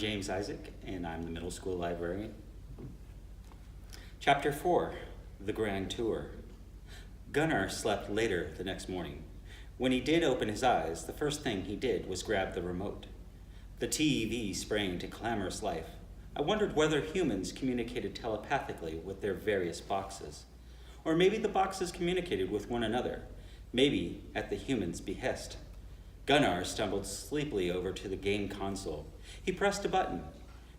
James Isaac, and I'm the middle school librarian. Chapter 4, The Grand Tour. Gunnar slept later the next morning. When he did open his eyes, the first thing he did was grab the remote. The TV sprang to clamorous life. I wondered whether humans communicated telepathically with their various boxes. Or maybe the boxes communicated with one another, maybe at the human's behest. Gunnar stumbled sleepily over to the game console. He pressed a button.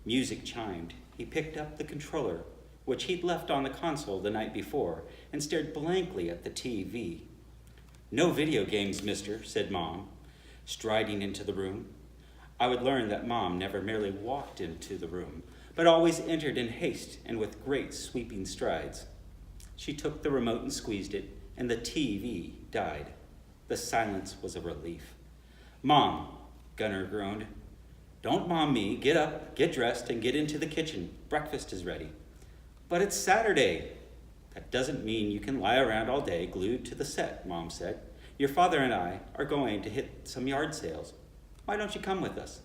Music chimed. He picked up the controller, which he'd left on the console the night before, and stared blankly at the TV. "No video games, mister," said Mom, striding into the room. I would learn that Mom never merely walked into the room, but always entered in haste and with great sweeping strides. She took the remote and squeezed it, and the TV died. The silence was a relief. "Mom," Gunnar groaned. "Don't mom me. Get up, get dressed, and get into the kitchen. Breakfast is ready." "But it's Saturday." "That doesn't mean you can lie around all day glued to the set," Mom said. "Your father and I are going to hit some yard sales. Why don't you come with us?"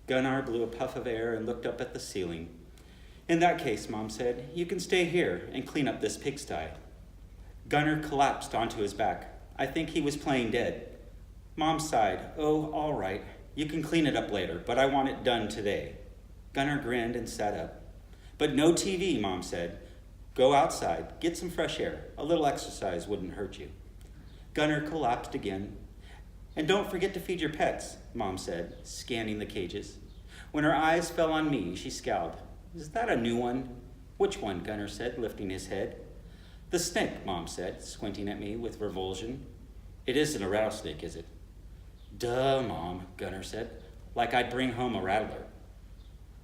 Gunnar blew a puff of air and looked up at the ceiling. "In that case," Mom said, "you can stay here and clean up this pigsty." Gunnar collapsed onto his back. I think he was playing dead. Mom sighed. "Oh, all right. You can clean it up later, but I want it done today." Gunnar grinned and sat up. "But no TV," Mom said. "Go outside, get some fresh air. A little exercise wouldn't hurt you." Gunnar collapsed again. "And don't forget to feed your pets," Mom said, scanning the cages. When her eyes fell on me, she scowled. "Is that a new one?" "Which one?" Gunnar said, lifting his head. "The snake," Mom said, squinting at me with revulsion. "It isn't a rattlesnake, is it?" "Duh, Mom," Gunnar said, "like I'd bring home a rattler."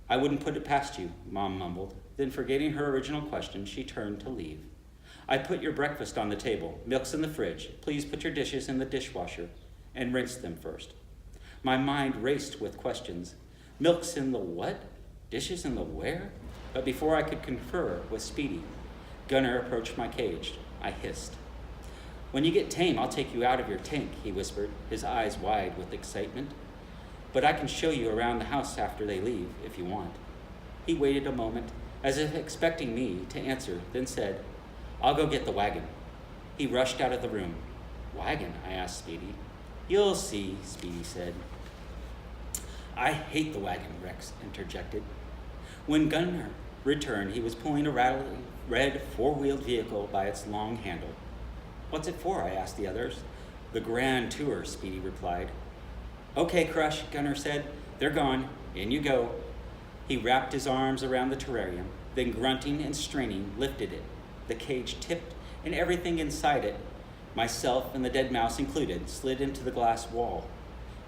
"I wouldn't put it past you," Mom mumbled. Then, forgetting her original question, she turned to leave. "I put your breakfast on the table. Milk's in the fridge. Please put your dishes in the dishwasher and rinse them first." My mind raced with questions. Milk's in the what? Dishes in the where? But before I could confer with Speedy, Gunnar approached my cage. I hissed. "When you get tame, I'll take you out of your tank," he whispered, his eyes wide with excitement. "But I can show you around the house after they leave, if you want." He waited a moment, as if expecting me to answer, then said, "I'll go get the wagon." He rushed out of the room. "Wagon?" I asked Speedy. "You'll see," Speedy said. "I hate the wagon," Rex interjected. When Gunnar returned, he was pulling a rattling red four-wheeled vehicle by its long handle. "What's it for?" I asked the others. "The Grand Tour," Speedy replied. "Okay, Crush," Gunnar said. "They're gone. In you go." He wrapped his arms around the terrarium, then grunting and straining, lifted it. The cage tipped, and everything inside it, myself and the dead mouse included, slid into the glass wall.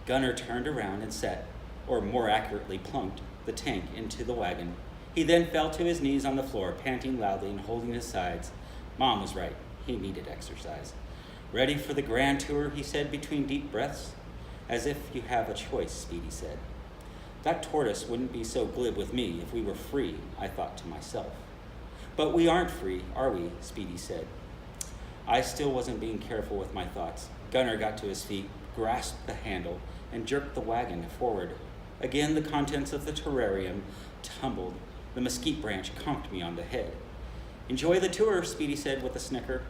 Gunnar turned around and set, or more accurately plunked, the tank into the wagon. He then fell to his knees on the floor, panting loudly and holding his sides. Mom was right. He needed exercise. "Ready for the Grand Tour?" he said between deep breaths. "As if you have a choice," Speedy said. That tortoise wouldn't be so glib with me if we were free, I thought to myself. "But we aren't free, are we?" Speedy said. I still wasn't being careful with my thoughts. Gunnar got to his feet, grasped the handle, and jerked the wagon forward. Again, the contents of the terrarium tumbled. The mesquite branch conked me on the head. "Enjoy the tour," Speedy said with a snicker.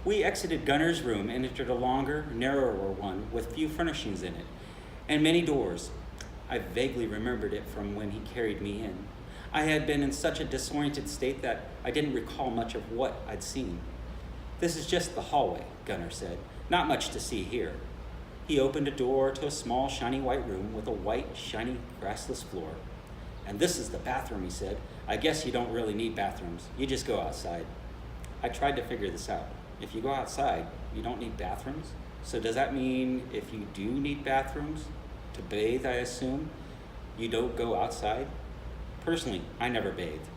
We exited Gunnar's room and entered a longer, narrower one with few furnishings in it, and many doors. I vaguely remembered it from when he carried me in. I had been in such a disoriented state that I didn't recall much of what I'd seen. "This is just the hallway," Gunnar said. "Not much to see here." He opened a door to a small, shiny white room with a white, shiny, grassless floor. "And this is the bathroom," he said. "I guess you don't really need bathrooms. You just go outside." I tried to figure this out. If you go outside, you don't need bathrooms? So does that mean if you do need bathrooms, to bathe, I assume, you don't go outside? Personally, I never bathed.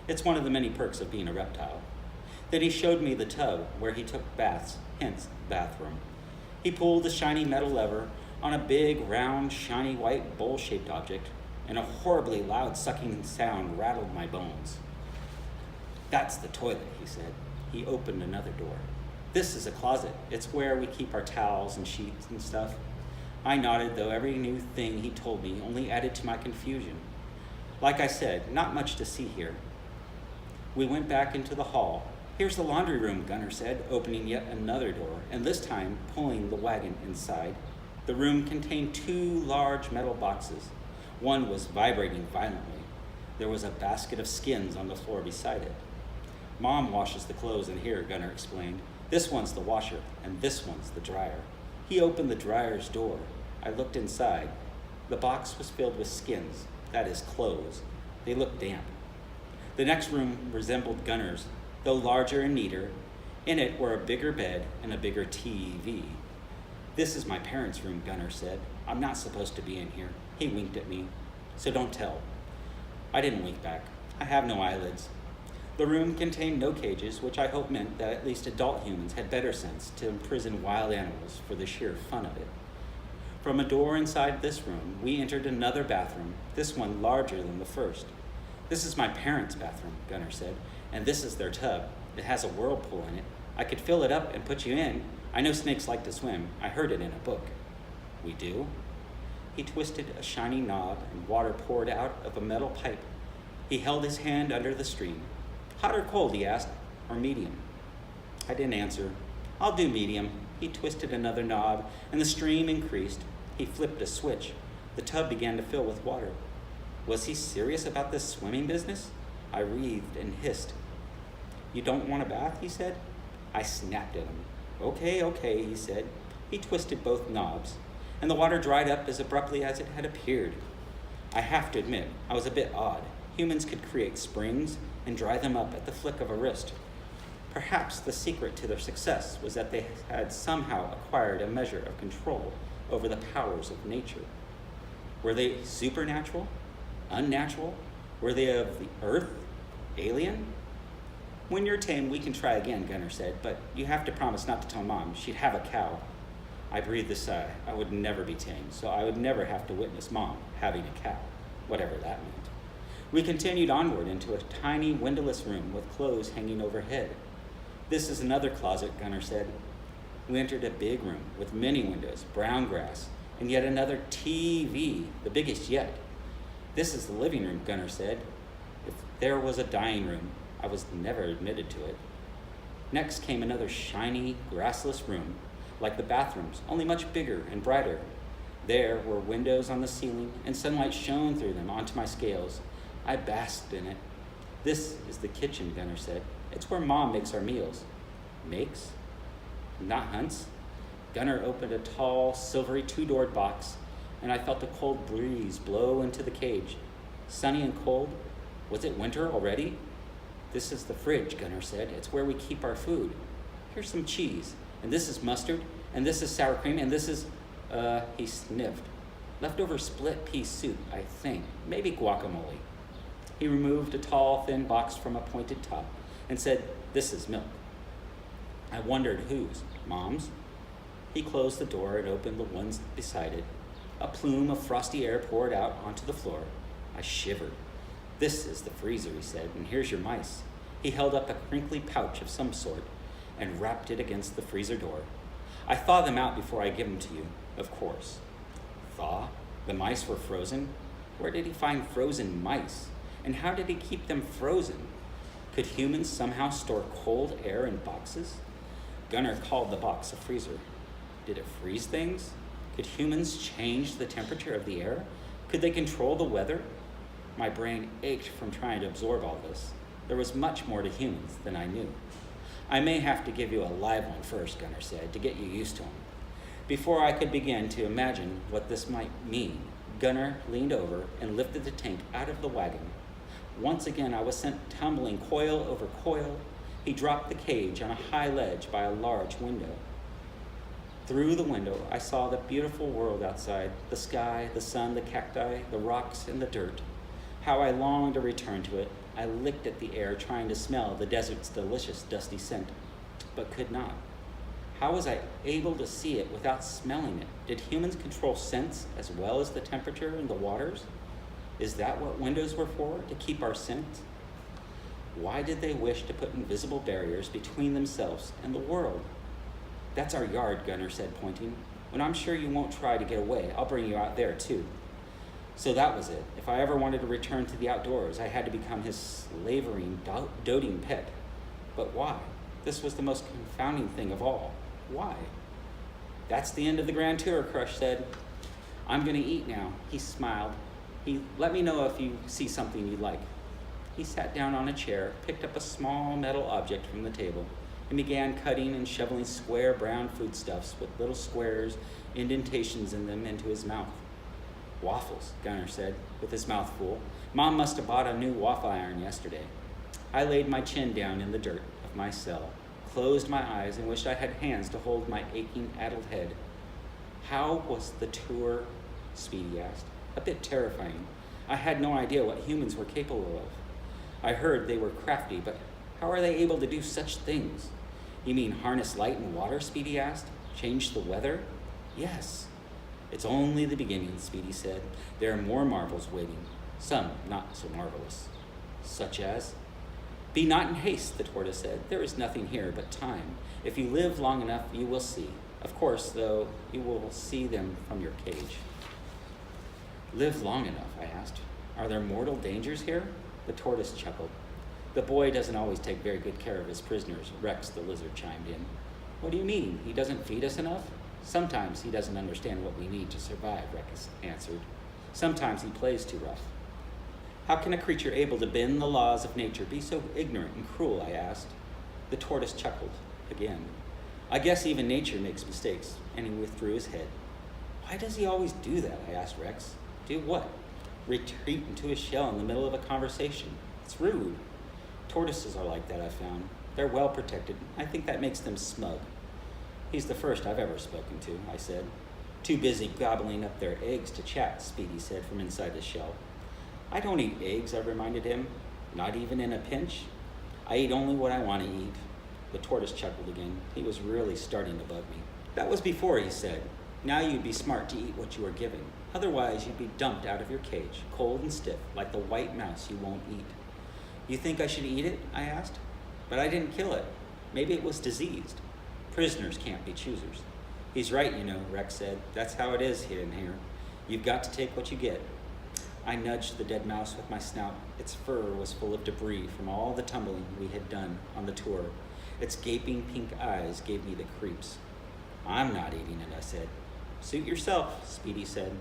It's one of the many perks of being a reptile. Then he showed me the tub where he took baths, hence bathroom. He pulled the shiny metal lever on a big, round, shiny, white, bowl-shaped object, and a horribly loud sucking sound rattled my bones. "That's the toilet," he said. He opened another door. "This is a closet. It's where we keep our towels and sheets and stuff." I nodded, though every new thing he told me only added to my confusion. Like I said, not much to see here. We went back into the hall. Here's the laundry room, Gunnar said, opening yet another door, and this time pulling the wagon inside. The room contained 2 large metal boxes. One was vibrating violently. There was a basket of skins on the floor beside it. Mom washes the clothes in here, Gunnar explained. This one's the washer, and this one's the dryer. He opened the dryer's door. I looked inside. The box was filled with skins, that is, clothes. They looked damp. The next room resembled Gunnar's, though larger and neater. In it were a bigger bed and a bigger TV. This is my parents' room, Gunnar said. I'm not supposed to be in here. He winked at me. So don't tell. I didn't wink back. I have no eyelids. The room contained no cages, which I hope meant that at least adult humans had better sense to imprison wild animals for the sheer fun of it. From a door inside this room, we entered another bathroom, this one larger than the first. This is my parents' bathroom, Gunnar said, and this is their tub. It has a whirlpool in it. I could fill it up and put you in. I know snakes like to swim. I heard it in a book. We do? He twisted a shiny knob and water poured out of a metal pipe. He held his hand under the stream. Hot or cold, he asked, or medium? I didn't answer. I'll do medium. He twisted another knob, and the stream increased. He flipped a switch. The tub began to fill with water. Was he serious about this swimming business? I wreathed and hissed. You don't want a bath, he said. I snapped at him. Okay, he said. He twisted both knobs, and the water dried up as abruptly as it had appeared. I have to admit, I was a bit odd. Humans could create springs and dry them up at the flick of a wrist. Perhaps the secret to their success was that they had somehow acquired a measure of control over the powers of nature. Were they supernatural? Unnatural? Were they of the earth? Alien? When you're tame, we can try again, Gunnar said, but you have to promise not to tell Mom. She'd have a cow. I breathed a sigh. I would never be tame, so I would never have to witness Mom having a cow, whatever that meant. We continued onward into a tiny windowless room with clothes hanging overhead. This is another closet, Gunnar said. We entered a big room with many windows, brown grass, and yet another TV, the biggest yet. This is the living room, Gunnar said. If there was a dining room, I was never admitted to it. Next came another shiny, grassless room, like the bathrooms, only much bigger and brighter. There were windows on the ceiling, and sunlight shone through them onto my scales. I basked in it. This is the kitchen, Gunnar said. It's where Mom makes our meals. Makes? Not hunts? Gunnar opened a tall, silvery 2-doored box, and I felt a cold breeze blow into the cage. Sunny and cold? Was it winter already? This is the fridge, Gunnar said. It's where we keep our food. Here's some cheese, and this is mustard, and this is sour cream, and this is, he sniffed. Leftover split pea soup, I think. Maybe guacamole. He removed a tall, thin box from a pointed top and said, this is milk. I wondered whose. Mom's? He closed the door and opened the ones beside it. A plume of frosty air poured out onto the floor. I shivered. This is the freezer, he said, and here's your mice. He held up a crinkly pouch of some sort and wrapped it against the freezer door. I thaw them out before I give them to you, of course. Thaw? The mice were frozen? Where did he find frozen mice? And how did he keep them frozen? Could humans somehow store cold air in boxes? Gunnar called the box a freezer. Did it freeze things? Could humans change the temperature of the air? Could they control the weather? My brain ached from trying to absorb all this. There was much more to humans than I knew. I may have to give you a live one first, Gunnar said, to get you used to him. Before I could begin to imagine what this might mean, Gunnar leaned over and lifted the tank out of the wagon. Once again, I was sent tumbling coil over coil. He dropped the cage on a high ledge by a large window. Through the window, I saw the beautiful world outside, the sky, the sun, the cacti, the rocks, and the dirt. How I longed to return to it. I licked at the air, trying to smell the desert's delicious, dusty scent, but could not. How was I able to see it without smelling it? Did humans control scents as well as the temperature in the waters? Is that what windows were for, to keep our scent? Why did they wish to put invisible barriers between themselves and the world? That's our yard, Gunnar said, pointing. When I'm sure you won't try to get away, I'll bring you out there too. So that was it. If I ever wanted to return to the outdoors, I had to become his slavering, doting pet. But why? This was the most confounding thing of all. Why? That's the end of the grand tour, Crush said. I'm going to eat now. He smiled. Let me know if you see something you like. He sat down on a chair, picked up a small metal object from the table, and began cutting and shoveling square brown foodstuffs with little squares, indentations in them, into his mouth. Waffles, Gunnar said, with his mouth full. Mom must have bought a new waffle iron yesterday. I laid my chin down in the dirt of my cell, closed my eyes, and wished I had hands to hold my aching, addled head. How was the tour? Speedy asked. A bit terrifying. I had no idea what humans were capable of. I heard they were crafty, but how are they able to do such things? You mean harness light and water? Speedy asked. Change the weather? Yes. It's only the beginning, Speedy said. There are more marvels waiting, some not so marvelous. Such as? Be not in haste, the tortoise said. There is nothing here but time. If you live long enough, you will see. Of course, though, you will see them from your cage. Live long enough, I asked. Are there mortal dangers here? The tortoise chuckled. The boy doesn't always take very good care of his prisoners, Rex the lizard chimed in. What do you mean? He doesn't feed us enough? Sometimes he doesn't understand what we need to survive, Rex answered. Sometimes he plays too rough. How can a creature able to bend the laws of nature be so ignorant and cruel, I asked. The tortoise chuckled again. I guess even nature makes mistakes, and he withdrew his head. Why does he always do that? I asked Rex. Do what? Retreat into his shell in the middle of a conversation. It's rude. Tortoises are like that, I found. They're well protected. I think that makes them smug. He's the first I've ever spoken to, I said. Too busy gobbling up their eggs to chat, Speedy said from inside his shell. I don't eat eggs, I reminded him. Not even in a pinch. I eat only what I want to eat. The tortoise chuckled again. He was really starting to bug me. That was before, he said. Now you'd be smart to eat what you are given. Otherwise, you'd be dumped out of your cage, cold and stiff, like the white mouse you won't eat. You think I should eat it? I asked. But I didn't kill it. Maybe it was diseased. Prisoners can't be choosers. He's right, you know, Rex said. That's how it is here and here. You've got to take what you get. I nudged the dead mouse with my snout. Its fur was full of debris from all the tumbling we had done on the tour. Its gaping pink eyes gave me the creeps. I'm not eating it, I said. Suit yourself, Speedy said.